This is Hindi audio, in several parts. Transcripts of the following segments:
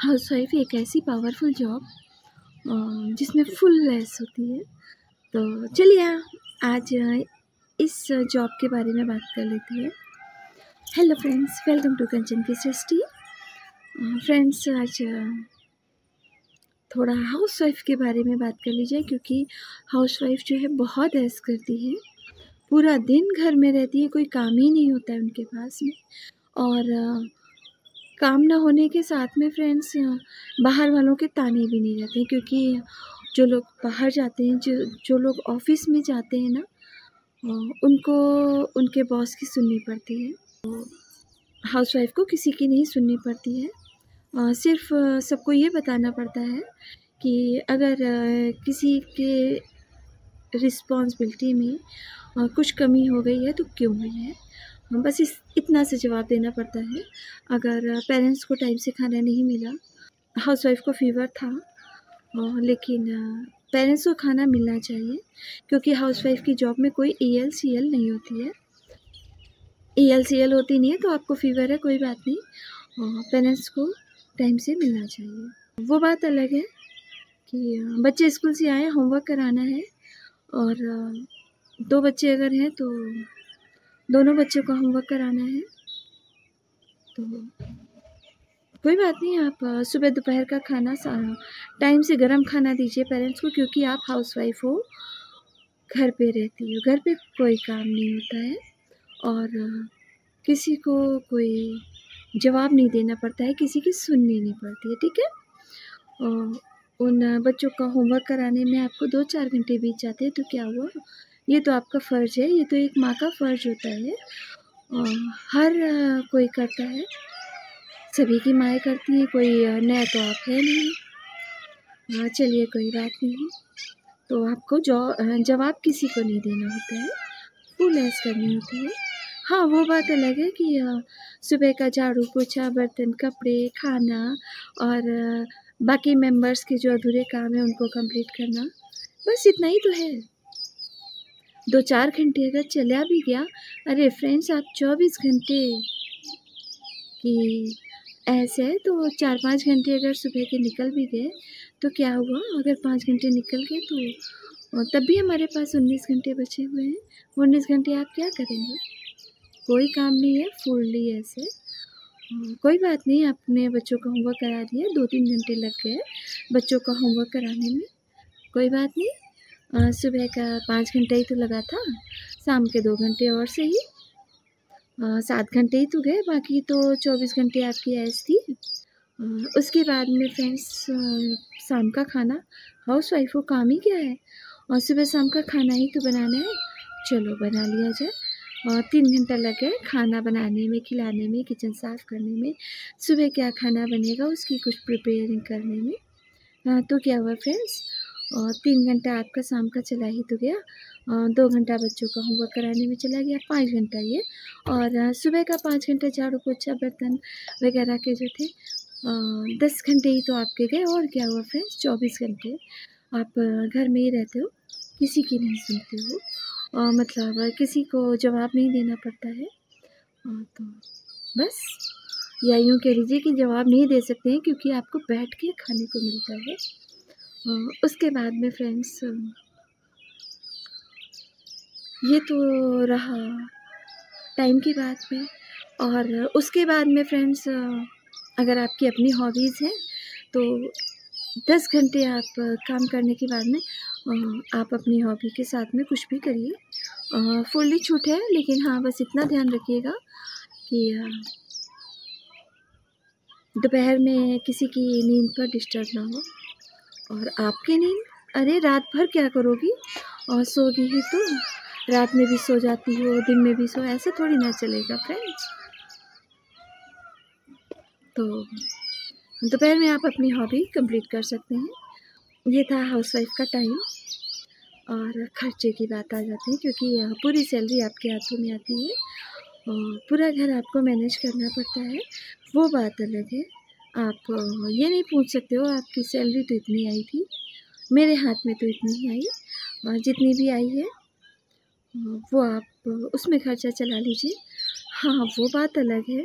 हाउसवाइफ एक ऐसी पावरफुल जॉब जिसमें फुल लेस होती है। तो चलिए आज इस जॉब के बारे में बात कर लेते हैं। हेलो फ्रेंड्स, वेलकम टू कंचन की सृष्टि। फ्रेंड्स, आज थोड़ा हाउसवाइफ के बारे में बात कर लीजिए, क्योंकि हाउसवाइफ जो है बहुत ऐश करती है। पूरा दिन घर में रहती है, कोई काम ही नहीं होता है उनके पास में। और काम ना होने के साथ में फ्रेंड्स बाहर वालों के ताने भी नहीं रहते, क्योंकि जो लोग बाहर जाते हैं, जो लोग ऑफिस में जाते हैं ना, उनको उनके बॉस की सुननी पड़ती है। हाउसवाइफ को किसी की नहीं सुननी पड़ती है। सिर्फ सबको ये बताना पड़ता है कि अगर किसी के रिस्पॉन्सिबिलिटी में कुछ कमी हो गई है तो क्यों हुई है, बस इतना से जवाब देना पड़ता है। अगर पेरेंट्स को टाइम से खाना नहीं मिला, हाउसवाइफ को फीवर था, लेकिन पेरेंट्स को खाना मिलना चाहिए, क्योंकि हाउसवाइफ की जॉब में कोई ELCL नहीं होती है। ELCL होती नहीं है तो आपको फीवर है, कोई बात नहीं, पेरेंट्स को टाइम से मिलना चाहिए। वो बात अलग है कि बच्चे स्कूल से आए, होमवर्क कराना है, और 2 बच्चे अगर हैं तो दोनों बच्चों का होमवर्क कराना है। तो कोई बात नहीं, आप सुबह दोपहर का खाना टाइम से गर्म खाना दीजिए पेरेंट्स को, क्योंकि आप हाउसवाइफ हो, घर पे रहती हो, घर पे कोई काम नहीं होता है और किसी को कोई जवाब नहीं देना पड़ता है, किसी की सुननी नहीं पड़ती है, ठीक है। और उन बच्चों का होमवर्क कराने में आपको 2-4 घंटे बीत जाते हैं, तो क्या हुआ, ये तो आपका फ़र्ज़ है, ये तो एक माँ का फ़र्ज़ होता है। हर कोई करता है, सभी की माएँ करती हैं, कोई नया तो आप है नहीं। चलिए कोई बात नहीं, तो आपको जवाब किसी को नहीं देना होता है, फुल ऐश करनी होती है। हाँ, वो बात अलग है कि सुबह का झाड़ू पोछा, बर्तन, कपड़े, खाना और बाकी मेंबर्स के जो अधूरे काम हैं उनको कंप्लीट करना, बस इतना ही तो है। 2-4 घंटे अगर चला भी गया, अरे फ्रेंड्स, आप 24 घंटे की ऐसे है तो 4-5 घंटे अगर सुबह के निकल भी गए तो क्या हुआ, अगर 5 घंटे निकल गए तो तब भी हमारे पास 19 घंटे बचे हुए हैं। 19 घंटे आप क्या करेंगे, कोई काम नहीं है, फुल्ली ऐसे। कोई बात नहीं, आपने बच्चों का होमवर्क करा दिया, 2-3 घंटे लग गए बच्चों का होमवर्क कराने में, कोई बात नहीं। सुबह का 5 घंटा ही तो लगा था, शाम के 2 घंटे और सही, 7 घंटे ही तो गए, बाकी तो 24 घंटे आपकी ऐश थी। उसके बाद में फ्रेंड्स शाम का खाना, हाउसवाइफ को काम ही क्या है, और सुबह शाम का खाना ही तो बनाना है, चलो बना लिया जाए। 3 घंटा लग गए खाना बनाने में, खिलाने में, किचन साफ़ करने में, सुबह क्या खाना बनेगा उसकी कुछ प्रिपेयरिंग करने में। तो क्या हुआ फ्रेंड्स, 3 घंटा आपका शाम का चला ही तो गया, 2 घंटा बच्चों का होमवर्क कराने में चला गया, 5 घंटा ये, और सुबह का 5 घंटा झाड़ू पोछा बर्तन वगैरह के जो थे 10 घंटे ही तो आपके गए। और क्या हुआ फ्रेंड्स, 24 घंटे आप घर में ही रहते हो, किसी की नहीं सुनते हो, मतलब किसी को जवाब नहीं देना पड़ता है। तो बस या यूँ कह लीजिए कि जवाब नहीं दे सकते हैं, क्योंकि आपको बैठ के खाने को मिलता है। उसके बाद में फ्रेंड्स ये तो रहा टाइम की बात में, और उसके बाद में फ्रेंड्स अगर आपकी अपनी हॉबीज़ हैं तो 10 घंटे आप काम करने के बाद में आप अपनी हॉबी के साथ में कुछ भी करिए, फुल्ली छूट है, लेकिन हाँ बस इतना ध्यान रखिएगा कि दोपहर में किसी की नींद पर डिस्टर्ब ना हो। और आपकी नींद, अरे रात भर क्या करोगी, और सोगी ही तो, रात में भी सो जाती हो, दिन में भी सो, ऐसे थोड़ी ना चलेगा फ्रेंड्स। तो दोपहर में आप अपनी हॉबी कंप्लीट कर सकते हैं। ये था हाउसवाइफ का टाइम। और खर्चे की बात आ जाती है, क्योंकि पूरी सैलरी आपके हाथों में आती है और पूरा घर आपको मैनेज करना पड़ता है, वो बात अलग है। आप ये नहीं पूछ सकते हो आपकी सैलरी तो इतनी आई थी, मेरे हाथ में तो इतनी ही आई, और जितनी भी आई है वो आप उसमें खर्चा चला लीजिए। हाँ, वो बात अलग है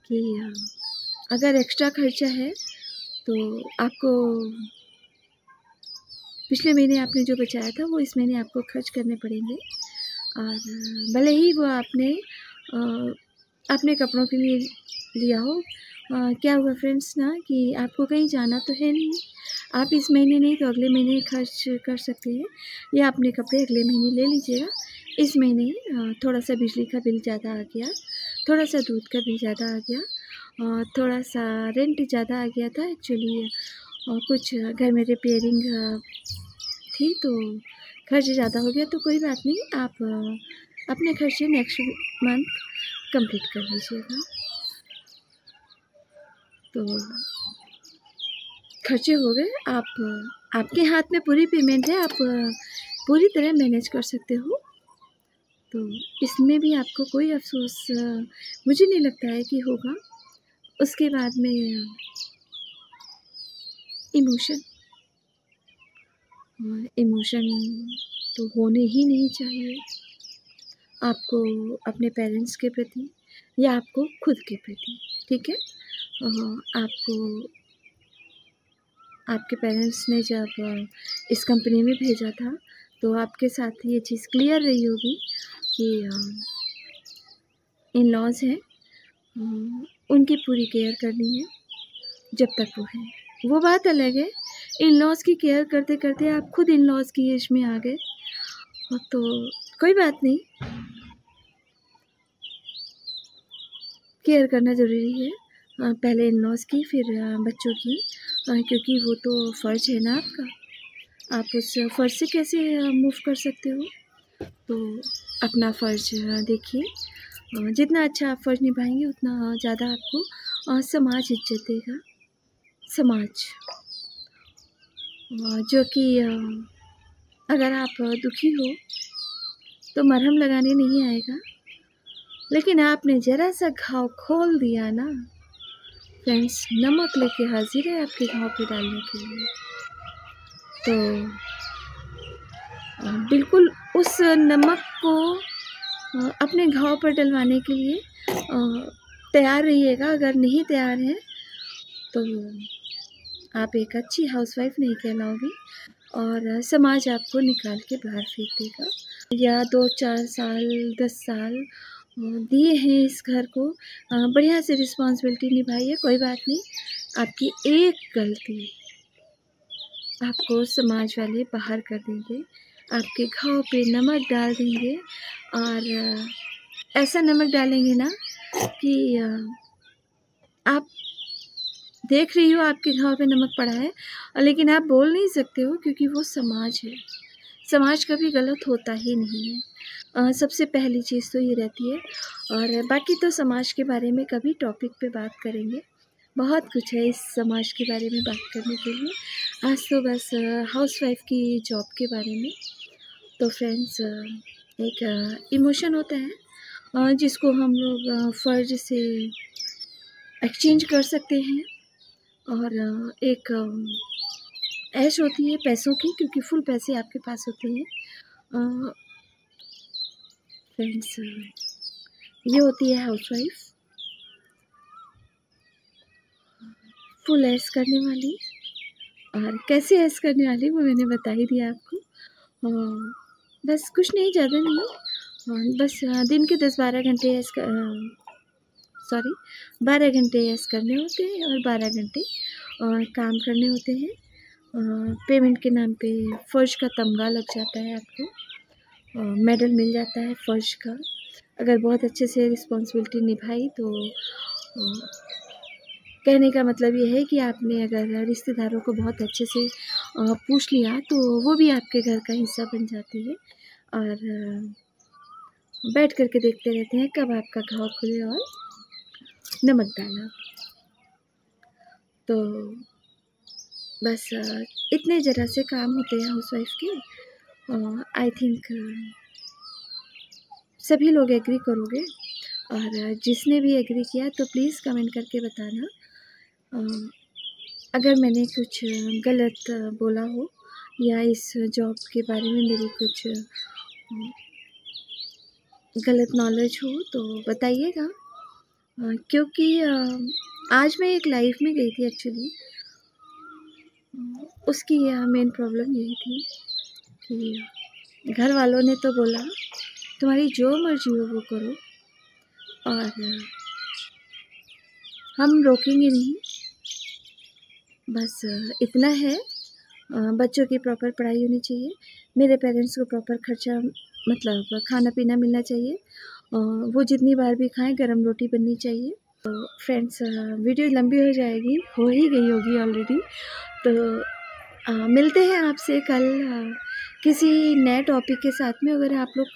कि अगर एक्स्ट्रा खर्चा है तो आपको पिछले महीने आपने जो बचाया था वो इस महीने आपको खर्च करने पड़ेंगे। और भले ही वो आपने अपने कपड़ों के लिए लिया हो। क्या हुआ फ्रेंड्स ना कि आपको कहीं जाना तो है नहीं, आप इस महीने नहीं तो अगले महीने खर्च कर सकते हैं, या अपने कपड़े अगले महीने ले लीजिएगा। इस महीने थोड़ा सा बिजली का बिल ज़्यादा आ गया, थोड़ा सा दूध का बिल ज़्यादा आ गया, और थोड़ा सा रेंट ज़्यादा आ गया था एक्चुअली। और कुछ घर में रिपेयरिंग थी तो खर्च ज़्यादा हो गया। तो कोई बात नहीं, आप अपने खर्चे नेक्स्ट मंथ कंप्लीट कर लीजिएगा। तो खर्चे हो गए, आपके हाथ में पूरी पेमेंट है, आप पूरी तरह मैनेज कर सकते हो। तो इसमें भी आपको कोई अफसोस मुझे नहीं लगता है कि होगा। उसके बाद में इमोशन तो होने ही नहीं चाहिए, आपको अपने पेरेंट्स के प्रति या आपको खुद के प्रति, ठीक है। आपको आपके पेरेंट्स ने जब इस कंपनी में भेजा था तो आपके साथ ये चीज़ क्लियर रही होगी कि इन लॉज हैं, उनकी पूरी केयर करनी है जब तक वो है। वो बात अलग है, इन लॉज की केयर करते करते आप खुद इन लॉज की एज में आ गए तो कोई बात नहीं, केयर करना ज़रूरी है। पहले इन लॉज की, फिर बच्चों की, क्योंकि वो तो फ़र्ज़ है ना आपका। आप उस फ़र्ज़ से कैसे मूव कर सकते हो। तो अपना फ़र्ज़ देखिए, जितना अच्छा आप फ़र्ज़ निभाएंगे उतना ज़्यादा आपको समाज इज्जत देगा। समाज जो कि अगर आप दुखी हो तो मरहम लगाने नहीं आएगा, लेकिन आपने ज़रा सा घाव खोल दिया ना फ्रेंड्स, नमक लेके हाजिर है आपके घाव पे डालने के लिए। तो बिल्कुल उस नमक को अपने घाव पर डलवाने के लिए तैयार रहिएगा। अगर नहीं तैयार हैं तो आप एक अच्छी हाउसवाइफ नहीं कहलाओगी और समाज आपको निकाल के बाहर फेंक देगा। या 2-4 साल 10 साल दिए हैं इस घर को, बढ़िया से रिस्पॉन्सिबिलिटी निभाइए। कोई बात नहीं, आपकी एक गलती आपको समाज वाले बाहर कर देंगे, आपके घाव पे नमक डाल देंगे। और ऐसा नमक डालेंगे ना कि आप देख रही हो आपके घाव पे नमक पड़ा है, लेकिन आप बोल नहीं सकते हो क्योंकि वो समाज है। समाज कभी गलत होता ही नहीं है। सबसे पहली चीज़ तो ये रहती है। और बाकी तो समाज के बारे में कभी टॉपिक पे बात करेंगे, बहुत कुछ है इस समाज के बारे में बात करने के लिए। आज तो बस हाउसवाइफ की जॉब के बारे में। तो फ्रेंड्स, एक इमोशन होता है जिसको हम लोग फ़र्ज से एक्सचेंज कर सकते हैं, और एक ऐश होती है पैसों की, क्योंकि फुल पैसे आपके पास होते हैं। फ्रेंड्स, ये होती है हाउसवाइफ, फुल ऐश करने वाली। और कैसे ऐश करने वाली वो मैंने बता ही दिया आपको। बस कुछ नहीं, ज़्यादा नहीं, बस दिन के 10-12 घंटे ऐश 12 घंटे ऐश करने होते हैं और 12 घंटे काम करने होते हैं। पेमेंट के नाम पे फ़र्ज का तमगा लग जाता है आपको, मेडल मिल जाता है फ़र्ज का। अगर बहुत अच्छे से रिस्पॉन्सिबिलिटी निभाई तो कहने का मतलब ये है कि आपने अगर रिश्तेदारों को बहुत अच्छे से पूछ लिया तो वो भी आपके घर का हिस्सा बन जाती है। और बैठ कर के देखते रहते हैं कब आपका घाव खुले और नमक डाला। तो बस इतने ज़रा से काम होते हैं हाउसवाइफ के। आई थिंक सभी लोग एग्री करोगे, और जिसने भी एग्री किया तो प्लीज़ कमेंट करके बताना। अगर मैंने कुछ गलत बोला हो या इस जॉब के बारे में मेरी कुछ गलत नॉलेज हो तो बताइएगा। क्योंकि आज मैं एक लाइव में गई थी एक्चुअली, उसकी मेन प्रॉब्लम यही थी कि घर वालों ने तो बोला तुम्हारी जो मर्जी हो वो करो, और हम रोकेंगे नहीं, बस इतना है, बच्चों की प्रॉपर पढ़ाई होनी चाहिए, मेरे पेरेंट्स को प्रॉपर खर्चा मतलब खाना पीना मिलना चाहिए, वो जितनी बार भी खाएं गरम रोटी बननी चाहिए। तो फ्रेंड्स, वीडियो लंबी हो जाएगी, हो ही गई होगी ऑलरेडी, तो मिलते हैं आपसे कल किसी नए टॉपिक के साथ में। अगर आप लोग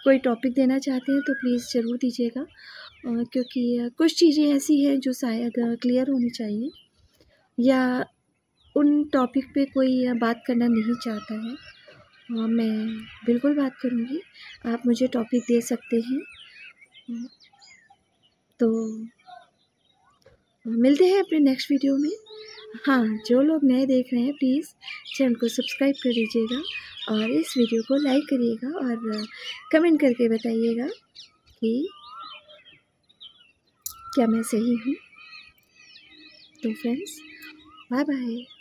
कोई टॉपिक देना चाहते हैं तो प्लीज़ ज़रूर दीजिएगा, क्योंकि कुछ चीज़ें ऐसी हैं जो शायद क्लियर होनी चाहिए, या उन टॉपिक पे कोई बात करना नहीं चाहता है, मैं बिल्कुल बात करूँगी, आप मुझे टॉपिक दे सकते हैं। तो मिलते हैं अपने नेक्स्ट वीडियो में। हाँ, जो लोग नए देख रहे हैं प्लीज़ चैनल को सब्सक्राइब कर दीजिएगा, और इस वीडियो को लाइक करिएगा, और कमेंट करके बताइएगा कि क्या मैं सही हूँ। तो फ्रेंड्स, बाय बाय।